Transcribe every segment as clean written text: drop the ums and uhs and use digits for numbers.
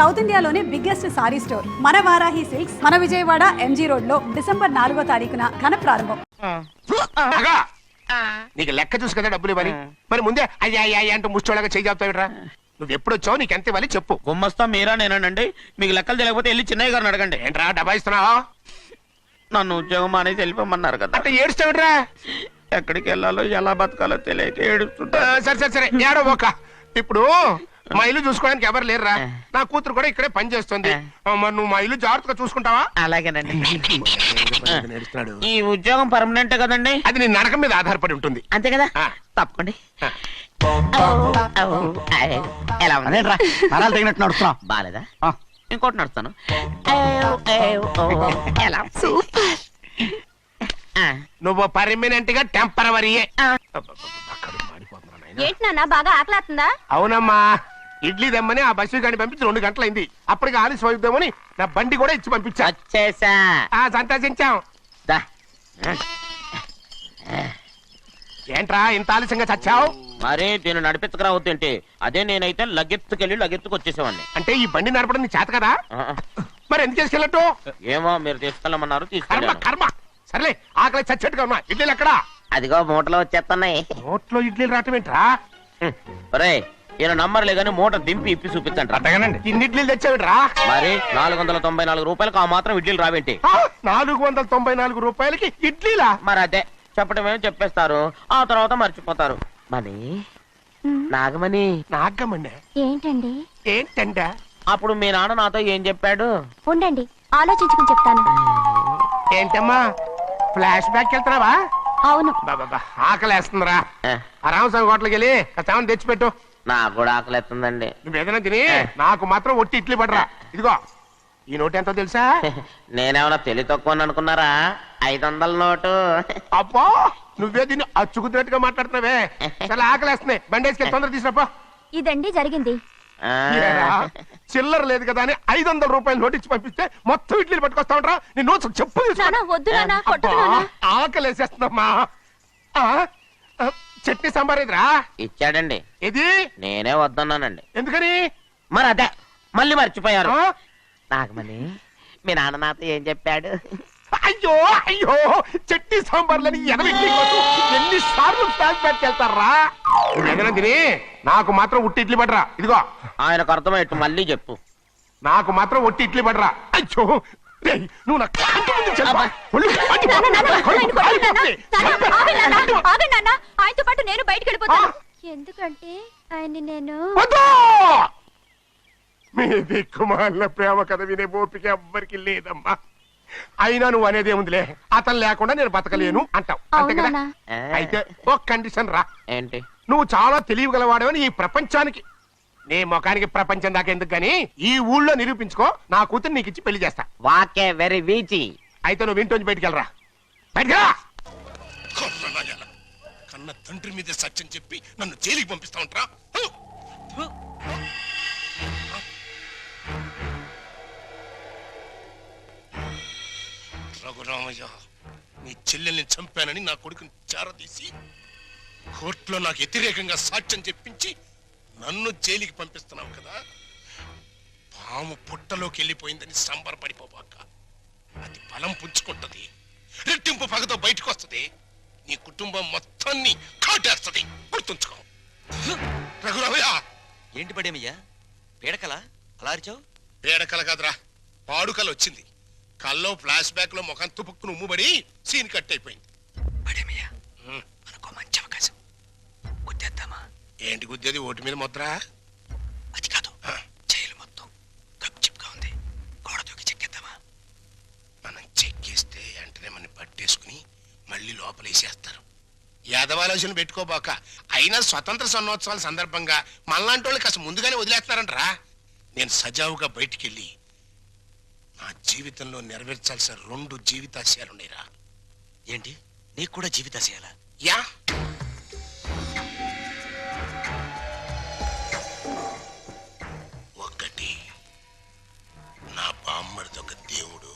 South ఇండియాలోనే biggest sorry store మన Varahi silks మన విజయవాడ ఎంజీ రోడ్ లో డిసెంబర్ 4వ తారీఖున ఘన ప్రారంభం. నీకు లెక్క చూసి కదా డబ్బులు ఇవ్వాలి, మరి ముందే అయ్యా అయ్యా అంటూ ముష్టోళ్ళగా చేయి చెప్తావిడ్రా. నువ్వు ఎప్పుడు వచ్చావు, నీకు ఎంత ఇవ్వాలి చెప్పు. గుమ్మస్తా మీరా నేనండి, మీకు లెక్కలు తెలియకపోతే వెళ్ళి చిన్నయ్య గారిని అడగండి. ఏంట్రా డబ్బా ఇస్తున్నావా? నన్ను ఉద్యోగం అనేది వెళ్ళిపోమన్నారు కదా. అంటే ఏడుస్తావిడ్రా? ఎక్కడికి వెళ్ళాలో ఎలా బతకాలో తెలియక ఏడుస్తుంటా. సరే సరే సరే ఏడో ఒక. ఇప్పుడు మా ఇల్లు చూసుకోవడానికి ఎవరు లేరురా, నా కూతురు కూడా ఇక్కడే పని చేస్తుంది. మరి నువ్వు మా ఇల్లు జాగ్రత్తగా చూసుకుంటావా? అలాగేనండి. ఈ ఉద్యోగం పర్మనెంట్ కదండి? అది నీ నరకం మీద ఆధారపడి ఉంటుంది. అంతే కదా, తప్పకండి. ఎలా అదేంట్రా నరాలు తగినట్టు నడుస్తున్నావు? బాలేదా? ఇంకోటి నడుస్తాను. నువ్వు పర్మనెంట్ గా టెంపరవరీయే. ఏంటి నాన్న బాగా ఆకలాతుందా? అవునమ్మా, ఇడ్లీ దమ్మని ఆ బస్సు గాని పంపించి 2 గంటలైంది. అప్పటికి ఆలస్యం అవుతామని నా బండి కూడా ఇచ్చి పంపించా. వచ్చేసా. సంతోషించాం. ఏంట్రా ఇంత ఆలస్యంగా చచ్చావు? మరి దీన్ని నడిపించకరావద్దేంటి? అదే నేనైతే లగెత్తుకెళ్ళి లగెత్తుకు వచ్చేసేవాడిని. అంటే ఈ బండి నడపడం నీ చేత కదా? మరి ఎందుకు చేసుకెళ్ళట్టు? ఏమో మీరు తీసుకెళ్ళమన్నారు, కర్మ తీసుకెళ్ళాను. కర్మ. సర్లే, ఆకలి చచ్చేట్టుగా ఉన్నా. ఇడ్లీలు ఎక్కడా? అదిగో మూటలో వచ్చేస్తున్నాయి. నోట్లో ఇడ్లీలు రావటం ఏంట్రా? ఒరే ఈయన నంబర్లే గానీ మూట దింపి ఇప్పి చూపించండి. అట్టగానండి. ఇన్ని ఇడ్లీలు తెచ్చావిడ్రా? మరి 494 రూపాయలకు ఆ మాత్రం ఇడ్లీలు రావేంటి? 494 రూపాయలకి ఇడ్లీలా? మరి అదే చెప్పడమేమో చెప్పేస్తారు, ఆ తర్వాత మర్చిపోతారు. మనీ నాగమణి. నాగమండి ఏంటండి? ఏంటంట? అప్పుడు మీ నాన్న నాతో ఏం చెప్పాడు? ఉండండి ఆలోచించుకుని చెప్తాను. ఏంటమ్మా ఫ్లాష్ బ్యాక్ వెళ్తున్నావా? అవును. బాబా ఆకలేస్తుందిరా. రామస్వామి హోటల్కి వెళ్ళి కాస్త తెచ్చిపెట్టు. నాకు కూడా ఆకలిస్తుందండి. నువ్వు ఏదైనా తిని నాకు మాత్రం ఒట్టి ఇడ్లీ పడరా. ఇదిగో ఈ నోటు ఎంతో తెలుసా? నేనేమన్నా తెలివి తక్కువ అనుకున్నారా? 500 నోటు. అబ్బో నువ్వే దీన్ని అచ్చుకుతున్నట్టుగా మాట్లాడుతున్నావే. చాలా ఆకలేస్తున్నాయి, బండేసుకెళ్ళి తొందర తీసినప్ప. ఇదండి జరిగింది. చిల్లర లేదు కదా అని 500 రూపాయలు నోటు ఇచ్చి పంపిస్తే మొత్తం ఇడ్లీలు పట్టుకొస్తా ఉంటా. నీ నోట్స్ చెప్పు. ఆకలేసేస్తుందమ్మా. చట్నీ సాంబార్ ఇదిరా? ఇచ్చాడండి. ఇది నేనే వద్దన్నానండి. ఎందుకని? మరి అదే మళ్ళీ మర్చిపోయారు. నాగమణి మీ నాన్న నాతో ఏం చెప్పాడు? అయ్యో అయ్యో చట్నీ సాంబార్లని ఎన్ని సార్లు ఫ్లాష్ బ్యాక్ వెళ్తారా? ఏదైనా తిని నాకు మాత్రం ఉట్టి ఇడ్లీ పడరా. ఇదిగో ఆయనకు అర్థమయ్యట్టు మళ్ళీ చెప్పు. నాకు మాత్రం ఒట్టి ఇడ్లీ పడరా. అయ్యో నువ్వు నాకు ఆయనతో పాటు నేను బయటకు వెళ్ళిపోతాను. ఎందుకంటే ఆయన్ని నేను మీ దిక్కుమాల ప్రేమ కథ వినే ఓపిక ఎవ్వరికి లేదమ్మా. అయినా నువ్వు అనేదేముందిలే, అతను లేకుండా నేను బతకలేను అంటావు అంతే కదా? అయితే ఒక కండిషన్ రా. ఏంటి? నువ్వు చాలా తెలియగలవాడవని ఈ ప్రపంచానికి, నీ ముఖానికి ప్రపంచం దాకా ఎందుకు గానీ ఈ ఊళ్ళో నిరూపించుకో. నా కూతురు నీకు ఇచ్చి పెళ్లి చేస్తా. వాకే వెరీ వీచి. అయితే నువ్వు ఇంటి బయటికి వెళ్ళరా. బయటకెళ్ళా. కన్న తండ్రి మీద సత్యం చెప్పి నన్ను జైలుకి పంపిస్తా ఉంటారా? రఘురామయ్య, నీ చెల్లెల్ని చంపానని నా కొడుకుని చేరదీసి కోర్టులో నాకు వ్యతిరేకంగా సాక్ష్యం చెప్పించి నన్ను జైలుకి పంపిస్తున్నావు కదా. పాము పుట్టలోకి వెళ్ళిపోయిందని సంబరపడిపోబాక. అది బలం పుంజుకుంటది, రెట్టింపు పగతో బయటకు వస్తుంది, నీ కుటుంబం మొత్తాన్ని కాటేస్తుంది. గుర్తుంచుకో. రఘురామయ్య. ఏంటి పడేమయ్యా, పీడకల అలా అరిచావు? పీడకల కాదురా, పాడుకల వచ్చింది. కల్లో ఫ్లాష్ బ్యాక్ లో ముఖం తుపుక్కును ఉమ్ముబడి సీన్ కట్ అయిపోయింది. పడేమయ్యా మనకో మంచి అవకాశం, గుద్దేద్దామా? ఏంటి గుద్దేది? ఓటు మీద ముద్ర? అది కాదు, జైలు మొత్తం గప్చిప్గా ఉంది, గోడ దూకి చెక్కేద్దామా? మనం చెక్కేస్తే వెంటనే మనం పట్టేసుకుని మళ్ళీ లోపలేసేస్తారు. యాదవాలోచన పెట్టుకోబాక. అయినా స్వతంత్ర సన్నోత్సవాల సందర్భంగా మనలాంటి వాళ్ళు కాస్త ముందుగానే వదిలేస్తున్నారంటరా. నేను సజావుగా బయటికెళ్ళి నా జీవితంలో నెరవేర్చాల్సిన 2 జీవితాశయాలున్నాయిరా. ఏంటి, నీకు కూడా జీవితాశయాలా? యా, ఒకటి నా బామ్మడిదొక దేవుడు,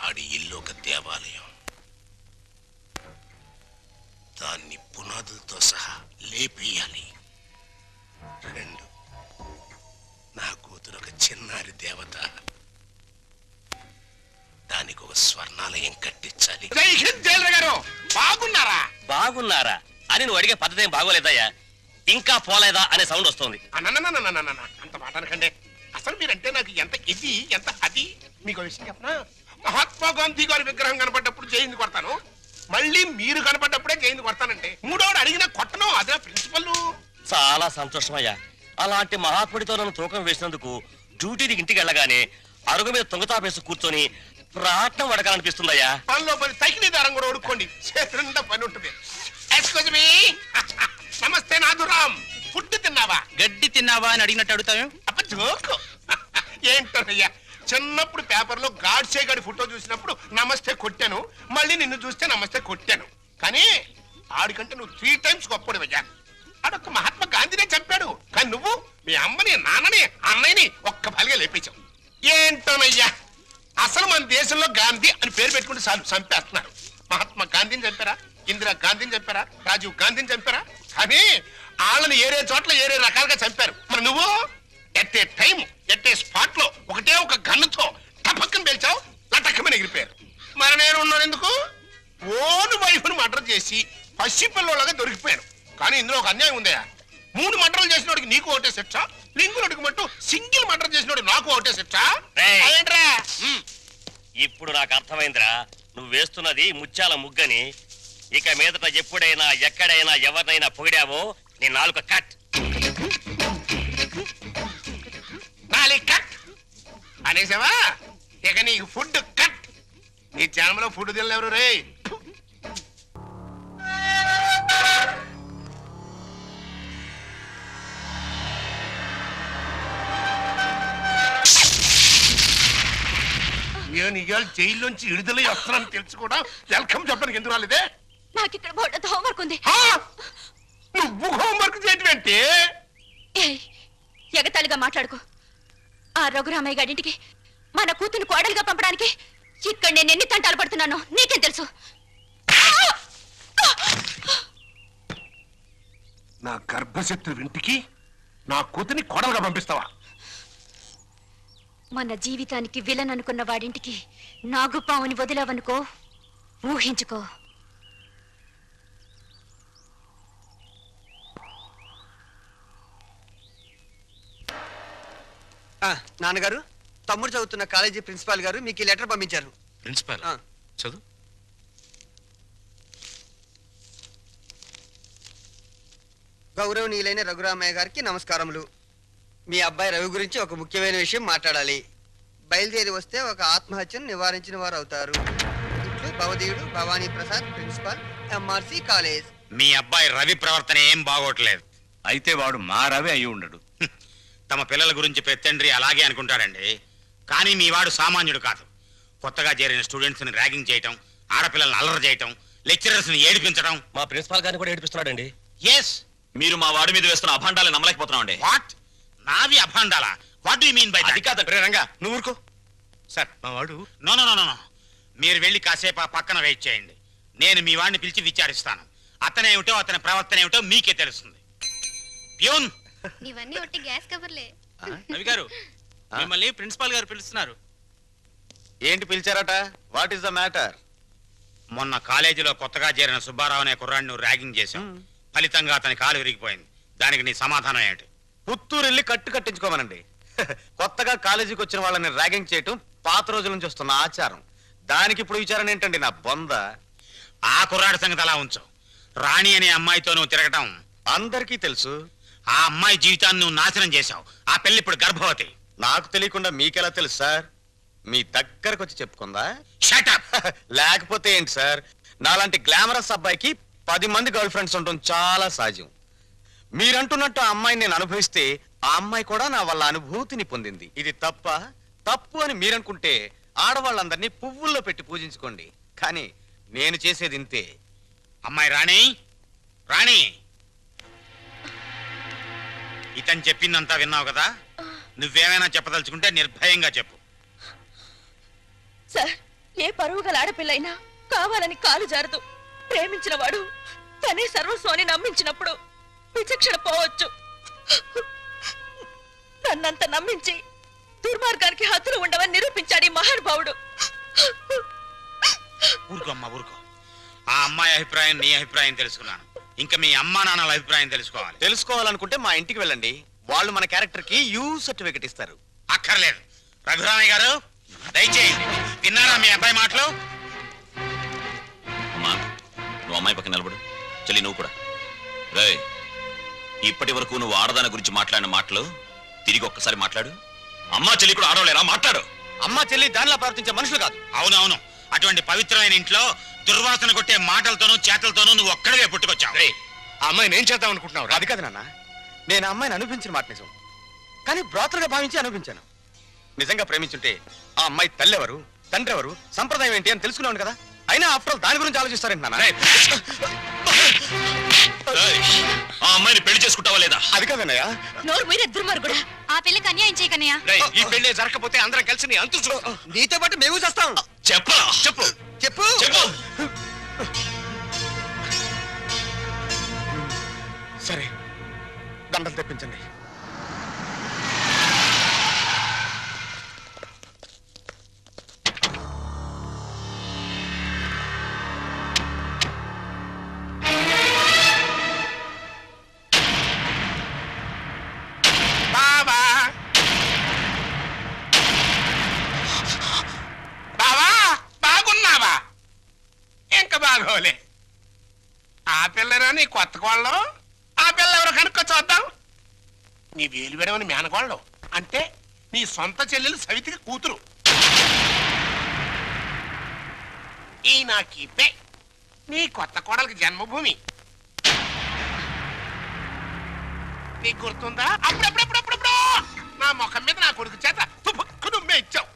ఆడి ఇల్లు ఒక దేవాలయం. దాన్ని పునాదులతో సహా లేపేయాలి. 2 దేవత. దానికి ఒక స్వర్ణాలయం కట్టించాలి. జై హింద్ జైలర్ గారు, బాగున్నారా? బాగున్నారా అని నువ్వు అడిగే పద్ధతి ఏం బాగోలేదయ్యా. ఇంకా పోలేదా అనే సౌండ్ వస్తుంది. అన్నన్నన్నన్నన్నన్న, అంత మాట అనకండి. అసలు మీరంటే నాకు ఎంత ఇది ఎంత అది. మీకు విషయం చెప్పనా, మహాత్మా గాంధీ గారి విగ్రహం కనపడ్డప్పుడు జైలు కొడతాను, మళ్ళీ మీరు కనపడ్డప్పుడే జైలు కొడతానంటే మూడోడు అడిగినా కొట్టను. అదే ప్రిన్సిపల్. చాలా సంతోషమయ్యా. అలాంటి మహాత్ముడితో నన్ను తూకం వేసినందుకు డ్యూటీకి ఇంటికి వెళ్ళగానే అరుగు మీద తుంగతాపేసి కూర్చొని రాట్నం వడకాలనిపిస్తుందయ్యా. పనిలో పని తగిలి దారం కూడా ఉడుక్కోండి, చేతులుండా పని ఉంటుంది. Excuse me. నమస్తే నాథురామ్, ఫుడ్ తిన్నావా? గడ్డి తిన్నావా అని అడిగినట్టు అడుగుతావు. అప్ప జోకు. ఏంటోనయ్యా, చిన్నప్పుడు పేపర్లో గాడ్సే గాడి ఫోటో చూసినప్పుడు నమస్తే కొట్టాను, మళ్ళీ నిన్ను చూస్తే నమస్తే కొట్టాను. కానీ ఆడికంటే నువ్వు 3 times గొప్పడివయ్యా. ఆడొక్క మహాత్మా గాంధీనే చంపాడు, కానీ నువ్వు మీ అమ్మని నాన్నని అన్నయ్యని ఒక్క బలిగా లేపించావు. ఏంటోనయ్యా, అసలు మన దేశంలో గాంధీ అని పేరు పెట్టుకుంటే చాలు చంపేస్తున్నారు. మహాత్మా గాంధీని చంపారా, ఇందిరా గాంధీని చంపారా, రాజీవ్ గాంధీని చంపారా? కానీ వాళ్ళని ఏరే చోట్ల ఏరే రకాలుగా చంపారు. మరి నువ్వు at a time at a spot లో ఒకటే ఒక గన్నుతో టపక్కన పేల్చావు, లటక్కమని ఎగిరిపోయారు. మరి నేను ఉన్నాను ఎందుకు? ఓన్ వైఫ్ ను మర్డర్ చేసి పసిపిల్లలాగా దొరికిపోయాను. కానీ ఇందులో ఒక అన్యాయం ఉందయా. 3 మర్డర్లు చేసినోడికి నీకు ఒకటే శిక్ష, లింగులకి మట్టు సింగిల్ మర్డర్ చేసినోడు నాకు ఒకటే శిక్ష. రేయ్. ఏంట్రా? ఇప్పుడు నాకు అర్థమైందిరా, నువ్వు వేస్తున్నది ముత్యాల ముగ్గని. ఇక మీదట ఎప్పుడైనా ఎక్కడైనా ఎవరినైనా పొగిడావో నీ నాలుక కట్. నాలి కట్ అనేసావా? ఇక నీకు ఫుడ్ కట్. నీ జన్మలో ఫుడ్ తినలేరు రే. నేను ఇవాళ జైల్లోంచి విడుదలై వస్తున్నాను తెలుసు కూడా వెల్కమ్ చెప్పడానికి ఎందుకు రాలేదే? నాకు ఇక్కడ బోర్డు హోంవర్క్ ఉంది. ఆ! నువ్వు హోంవర్క్ చేయటం ఏంటి? ఏయ్, ఎగతాళిగా మాట్లాడుకో. ఆ రఘురామయ్య గారింటికి మన కూతురు కోడలుగా పంపడానికి ఇక్కడ నేను ఎన్ని తంటాలు పడుతున్నానో నీకేం తెలుసు? నా గర్భశత్రు ఇంటికి నా కూతుని కోడలుగా పంపిస్తావా? మన జీవితానికి విలన్ అనుకున్న వాడింటికి నాగుపావుని వదిలావనుకో, ఊహించుకో. నాన్నగారు, తమ్ముడు చదువుతున్న కాలేజీ ప్రిన్సిపాల్ గారు మీకు ఈ లెటర్ పంపించారు. ప్రిన్సిపాల్ ఆ. చదువు. గౌరవనీయులైన రఘురామయ్య గారికి నమస్కారములు. మీ అబ్బాయి రవి గురించి ఒక ముఖ్యమైన విషయం మాట్లాడాలి. బయలుదేరి వస్తే ఒక ఆత్మహత్యను నివారించిన వారు అవుతారు. ఇట్లు భవదీయుడు Bhavani Prasad, principal, MRC college. మీ అబ్బాయి రవి ప్రవర్తన ఏం బాగోట్లేదు. అయితే వాడు మా రవి అయి ఉండడు. తమ పిల్లల గురించి పెత్తండ్రి అలాగే అనుకుంటారండి. కానీ మీ వాడు సామాన్యుడు కాదు. కొత్తగా చేరిన స్టూడెంట్స్ ని ర్యాగింగ్ చేయటం, ఆడపిల్లల్ని అల్లరి చేయటం, లెక్చరర్స్ ని ఏడిపించడం. మా ప్రిన్సిపాల్ గారిని కూడా ఏడిపిస్తున్నాడండి. ఎస్, మీరు మా వాడి మీద వేస్తున్న అభాండాలు నమ్మలేకపోతున్నామండి. వాట్? నావి అభాండాలా? What do you mean by అది కాదండి. రంగా నువ్వు ఊరుకో. సార్ మా వాడు నో నో నో నో. మీరు వెళ్ళి కాసేపు ఆ పక్కన వెయిట్ చేయండి. నేను మీ వాడిని పిలిచి విచారిస్తాను. అతనేమిటో అతని ప్రవర్తన ఏమిటో మీకే తెలుస్తుంది. ప్యూన్, ఇవన్నీ ఒట్టి గ్యాస్ కవర్లే. రవి గారు మిమ్మల్ని ప్రిన్సిపాల్ గారు పిలుస్తున్నారు. ఏంటి పిలిచారట? What is the matter? మొన్న కాలేజీలో కొత్తగా చేరిన సుబ్బారావు అనే కుర్రాడిని ర్యాగింగ్ చేశాం. ఫలితంగా అతని కాలు విరిగిపోయింది. దానికి నీ సమాధానం ఏంటి? పుత్తూరు వెళ్ళి కట్టించుకోమనండి. కొత్తగా కాలేజీకి వచ్చిన వాళ్ళని ర్యాగింగ్ చేయటం పాత రోజుల నుంచి వస్తున్న ఆచారం. దానికి ఇప్పుడు విచారణ ఏంటండి నా బొంద? ఆ కుర్రాడి సంగతి అలా ఉంచు. రాణి అనే అమ్మాయితో నువ్వు తిరగటం అందరికీ తెలుసు. ఆ అమ్మాయి జీవితాన్ని నువ్వు నాశనం చేశావు. ఆ పెళ్లి ఇప్పుడు గర్భవతి. నాకు తెలియకుండా మీకెలా తెలుసు సార్? మీ దగ్గరకు వచ్చి చెప్పుకుందా? Shut up. లేకపోతే ఏంటి సార్, నాలాంటి గ్లామరస్ అబ్బాయికి 10 మంది గర్ల్ ఫ్రెండ్స్ ఉండటం చాలా సహజం. మీరంటున్నట్టు ఆ అమ్మాయిని నేను అనుభవిస్తే ఆ అమ్మాయి కూడా నా వల్ల అనుభూతిని పొందింది. ఇది తప్పు అని మీరనుకుంటే ఆడవాళ్ళందరినీ పువ్వుల్లో పెట్టి పూజించుకోండి. కానీ నేను చేసేది ఇంతే. అమ్మాయి రాణి, రాణి, ఇతను చెప్పిందంతా విన్నావు కదా? నువ్వేమైనా చెప్పదలుచుకుంటే నిర్భయంగా చెప్పు. సార్, ఏ పరువు గల ఆడపిల్లైనా కావాలని కాలు జారదు. ప్రేమించిన వాడు తనే సర్వస్వాన్ని నమ్మించినప్పుడు విచక్షణ పోవచ్చు. నన్నంత నమ్మించి దుర్మార్గానికి హద్దులు ఉండవని నిరూపించాడు ఈ మహానుభావుడు. ఊరుకో అమ్మా ఊరుకో. ఆ అమ్మాయి అభిప్రాయం నీ అభిప్రాయం తెలుసుకున్నాను. ఇంకా మీ అమ్మా నాన్నల అభిప్రాయం తెలుసుకోవాలి. తెలుసుకోవాలనుకుంటే మా ఇంటికి వెళ్ళండి, వాళ్ళు మన క్యారెక్టర్ కి యూ సర్టిఫికెట్ ఇస్తారు. అక్కర్లేదు. రఘురామయ్య గారు దయచేయండి. విన్నారా మీ అబ్బాయి మాటలు? అమ్మా నువ్వు అమ్మాయి పక్కన నిలబడు. చెల్లి నువ్వు కూడా రే. ఇప్పటి వరకు నువ్వు ఆడదాని గురించి మాట్లాడిన మాటలు తిరిగి ఒక్కసారి మాట్లాడు. అమ్మా చెల్లి కూడా ఆడవలేరా? మాట్లాడు. అమ్మ చెల్లి దానిలా ప్రవర్తించే మనుషులు కాదు. అవునవును. అటువంటి పవిత్రమైన ఇంట్లో దుర్వాసన కొట్టే మాటలతోనూ చేతలతోనూ నువ్వు ఒక్కడవే పుట్టుకొచ్చావు. ఆ అమ్మాయిని ఏం చేద్దాం అనుకుంటున్నావు? అది కాదు నాన్న, నేను ఆ అమ్మాయిని అనిపించిన మాట నిజం, కానీ బ్రాతలుగా భావించి అనిపించాను. నిజంగా ప్రేమించుంటే ఆ అమ్మాయి తల్లి ఎవరు, తండ్రి ఎవరు, సంప్రదాయం ఏంటి అని తెలుసుకున్నాను కదా. అయినా ఆఫ్టర్ ఆల్ దాని గురించి ఆలోచిస్తారేంటి నాన్న? ఆ అమ్మాయిని పెళ్లి చేసుకుంటావా లేదా? అది కాదన్నయ్య. నోరు మీరే దుర్మార్గుడా. ఆ పిల్లకి అన్యాయం చేయకనయ్యా. ఈ పెళ్లి జరగకపోతే అందరం కలిసి నీ అంతు చూస్తాం. నీతో పాటు మేము చేస్తాం. చెప్పరా? చెప్పు చెప్పు చెప్పు. సరే, దండలు తెప్పించండి. బావా బావా బాగున్నావా? ఇంకా బాగోలే. ఆ పిల్లరా నీ కొత్త కోళ్ళం? ఆ పిల్ల ఎవరో కనుక్కో చూద్దాం. నీ వేలు విడవని మేనకోళ్ళం అంటే నీ సొంత చెల్లెలు సవితికి కూతురు. ఈ నా కీపే నీ కొత్త కోడలకి జన్మభూమి. నీకు గుర్తుందా? అప్పుడప్పుడప్పుడప్పుడు నా ముఖం మీద నా కొడుకు చేత తుపుక్కు నుమ్మే ఇచ్చావు.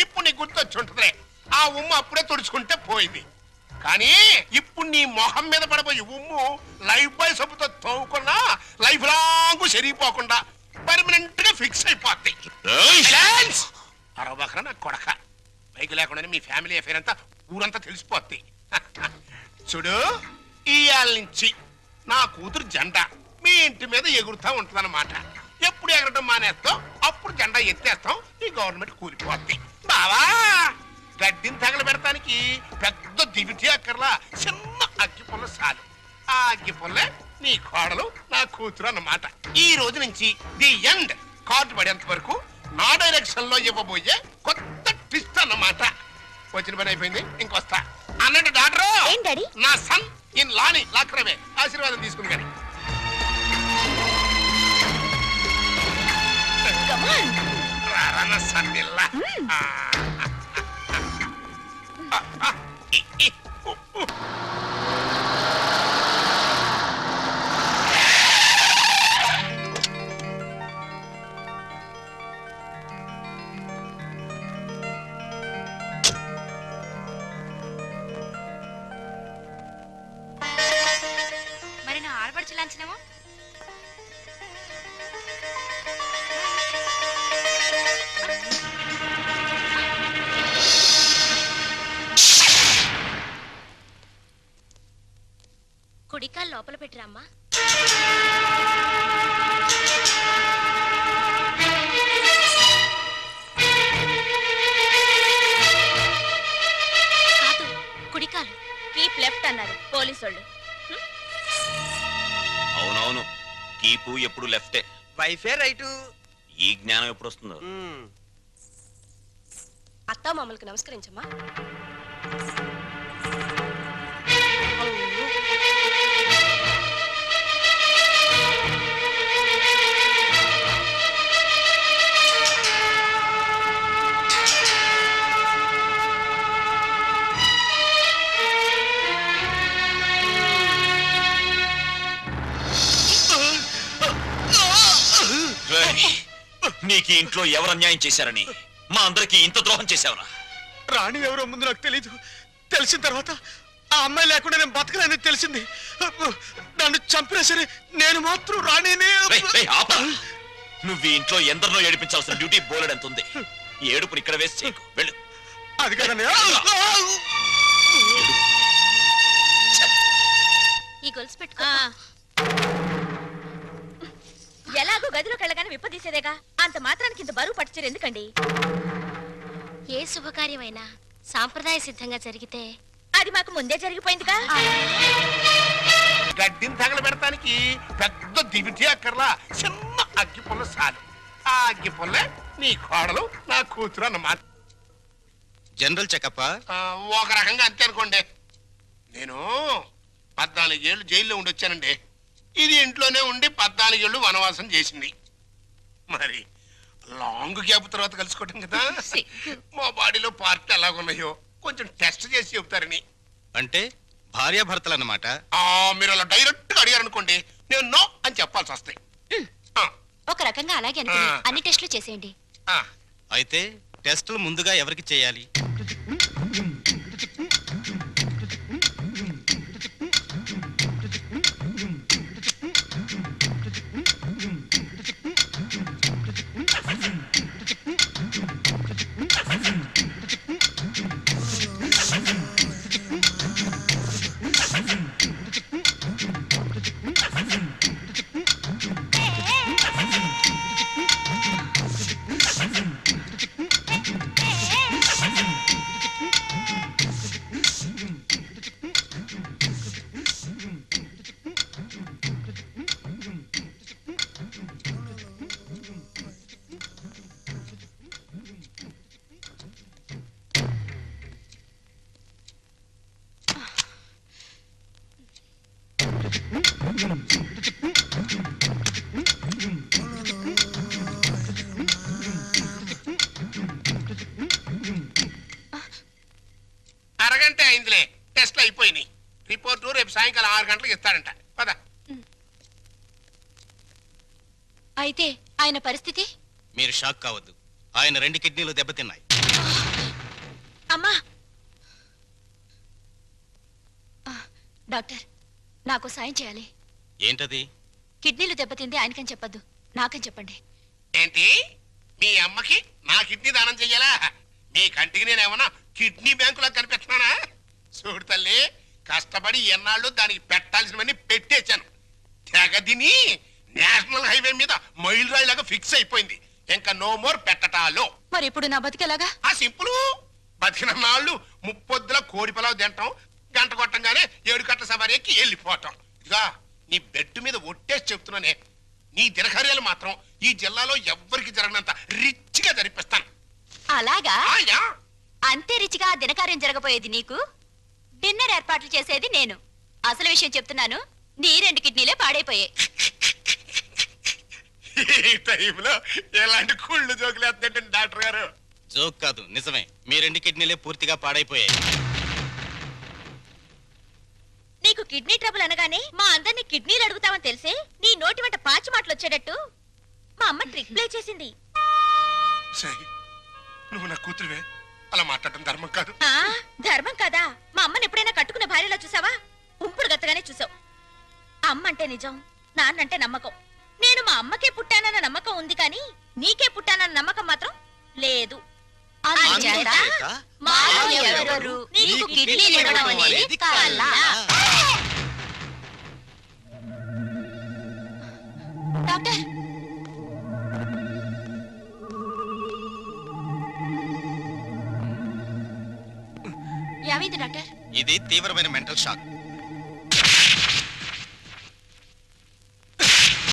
ఇప్పుడు నీకు గుర్తొచ్చి ఉంటుందిలే. ఆ ఉమ్ము అప్పుడే తుడుచుకుంటే పోయింది. కానీ ఇప్పుడు నీ మొహం మీద పడబోయే ఉమ్ము లైఫ్ బాయ్ సబ్బుతో తోవుకున్నా లైఫ్ లాంగ్ సరిగిపోకుండా పర్మనెంట్ గా ఫిక్స్ అయిపోద్ది. అరవబకరా నా కొడక. బైక్ లేకుండానే మీ ఫ్యామిలీ అఫేర్ అంతా ఊరంతా తెలిసిపోద్ది. చూడు, ఇయాల నుంచి నా కూతురు జెండా మీ ఇంటి మీద ఎగురుతా ఉంటుందన్నమాట. ఎప్పుడు ఎగరటం మానేస్తాం అప్పుడు జెండా ఎత్తేస్తాం. ఈ గవర్నమెంట్ కూలిపోద్ది. బావా, గడ్డిని తగలబెడటానికి పెద్ద దివిటి అక్కర్లా, చిన్న అగ్గిపుల్ల చాలు. ఆ అగ్గిపుల్లే నీ కోడలు నా కూతురు అన్నమాట. ఈ రోజు నుంచి ది ఎండ్ కార్డు పడేంత వరకు నా డైరెక్షన్ లో ఇవ్వబోయే కొత్త ట్విస్ట్ అన్నమాట. వచ్చిన పని అయిపోయింది, ఇంకొస్తా అన్నట్టు డాక్టర్. నా సన్ ఇన్ లాని లాక్రమే ఆశీర్వాదం తీసుకుని కానీ రారన్న సన్నిల్లా. మరి నా ఆడపడుచు లాంఛనమో? కుడికాలు లోపల పెట్టిరమ్మా. కాదు, కుడికాలు. కీప్ లెఫ్ట్ అన్నారు పోలీసోళ్ళు. అవునవును, కీపు ఎప్పుడు లెఫ్టే. వైఫే రైటు. ఈ జ్ఞానం ఎప్పుడు వస్తుందో. అత్తా మామూలుకు నమస్కరించమ్మా. నీకు ఈ ఇంట్లో ఎవరు అన్యాయం చేశారని మా అందరికి ఇంత ద్రోహం చేశావరా? రాణి ఎవరో ముందు నాకు తెలీదు. తెలిసిన తర్వాత ఆ అమ్మాయి లేకుండా నేను బతకలేని తెలిసింది. నన్ను చంపినా సరే నేను మాత్రం రాణిని. నువ్వు ఈ ఇంట్లో ఎందరినో ఏడిపించాల్సిన డ్యూటీ బోలెడంత ఉంది. ఈ ఏడుపుని ఇక్కడ వేసి చేయకు, వెళ్ళు. అది కాదన్నయ్య. ఈ గొలుసు పెట్టుకో. ఎలాగో గదిలోకి వెళ్ళగానే విప్పదీసేదేగా, అంత మాత్రానికి ఇంత బరువు పట్టుచీర ఎందుకండి? ఏ శుభకార్యమైనా సాంప్రదాయ సిద్ధంగా జరిగితే అది మాకు ముందే జరిగిపోయిందిగా. గడ్డిని తగలబెడటానికి పెద్ద దివిటి అక్కర్లా, చిన్న అగ్గి పుల్ల చాలు. ఆ అగ్గి పుల్లే నీ కోడలు నా కూతురు అన్నమాట. జనరల్ చెకప్ ఒక రకంగా అంతే అనుకోండి. నేను 14 ఏళ్ళు జైల్లో ఉండొచ్చానండి. ఇది ఇంట్లోనే ఉండి 14 ఏళ్ళు వనవాసం చేసింది. మరి లాంగ్ గ్యాప్ తర్వాత కలుసుకోవటం కదా. మా బాడీలో పార్ట్ ఎలాగున్నాయో కొంచెం టెస్ట్ చేసి చెబుతారని. అంటే భార్యాభర్తలు అన్నమాట. మీరు అలా డైరెక్ట్ గా అడిగారనుకోండి, నేను నో అని చెప్పాల్సి వస్తాయి. ఒక రకంగా అలాగే అనుకుని అన్ని టెస్టులు చేసేయండి. అయితే టెస్టులు ముందుగా ఎవరికి చేయాలి? అరగంట అయిందిలే, టెస్ట్లు అయిపోయినాయి. రిపోర్టు రేపు సాయంకాలం 6 గంటలకు ఇస్తాడంట. పద. అయితే ఆయన పరిస్థితి? మీరు షాక్ కావద్దు. ఆయన 2 కిడ్నీలు దెబ్బతిన్నాయి. అమ్మా డాక్టర్, నాకు సాయం చేయాలి. ఏంటది? కిడ్నీలు దెబ్బతింది ఆయనకని చెప్పొద్దు, నాకని చెప్పండి. ఏంటి, మీ అమ్మకి నా కిడ్నీ దానం చెయ్యాలా? మీ కంటికి నేనేమన్నా కిడ్నీ బ్యాంకులా కనిపెట్టినానా? చూడు తల్లి, కష్టపడి ఎన్నాళ్ళు దానికి పెట్టాల్సినవన్నీ పెట్టేశాను. తెగదిని నేషనల్ హైవే మీద మైల్ రాయిలాగా ఫిక్స్ అయిపోయింది. ఇంకా నో మోర్ పెట్టటాలో. మరి ఇప్పుడు నా బతికేలాగా? ఆ సింపుల్. బతికిన నాళ్ళు ముప్పొద్దుల కోడి పొలావు తింటాం, గంట కొట్టంగానే 7 గంటల సవారీ ఎక్కి వెళ్ళిపోవటం. ఇదిగా నీ బెడ్ మీద ఒట్టేసి చెప్తున్నానే, నీ దినకార్యాలు మాత్రం ఈ జిల్లాలో ఎవ్వరికి జరగనంత రిచ్గా జరిపిస్తాను. అలాగా? ఆయా అంతే రిచిగా ఆ దినకార్యం జరగబోయేది నీకు, డిన్నర్ ఏర్పాట్లు చేసేది నేను. అసలు విషయం చెప్తున్నాను, నీ 2 కిడ్నీలే పాడైపోయాయి. ఈ టైంలో ఎలాంటి కుళ్ళు జోకులు వేస్తుంటే డాక్టర్ గారు. జోక్ కాదు, నిజమే. మీ 2 కిడ్నీలే పూర్తిగా పాడైపోయాయి. నీకు కిడ్నీ ట్రబుల్ అనగానే మా అందరినీ కిడ్నీలు అడుగుతావని తెలిసే నీ నోటి వెంట పాచి మాటలు వచ్చేటట్టు మా అమ్మ ట్రిక్ ప్లే చేసింది. సై, నువ్వు నా కూతురువే, అలా మాట్లాడటం ధర్మం కాదు. ధర్మం కదా? మా అమ్మని ఎప్పుడైనా కట్టుకున్న భార్యలా చూసావా? ఉంపుడు గత్తగానే చూసావు. అమ్మ అంటే నిజం, నాన్నంటే నమ్మకం. నేను మా అమ్మకే పుట్టానన్న నమ్మకం ఉంది, కానీ నీకే పుట్టానన్న నమ్మకం మాత్రం లేదు. అందుచేత మాలో ఎవరెవరు నీకు కిడ్నీలు ఇవ్వడం అనేది కల. డాక్టర్, ఏమైంది డాక్టర్? ఇది తీవ్రమైన మెంటల్ షాక్.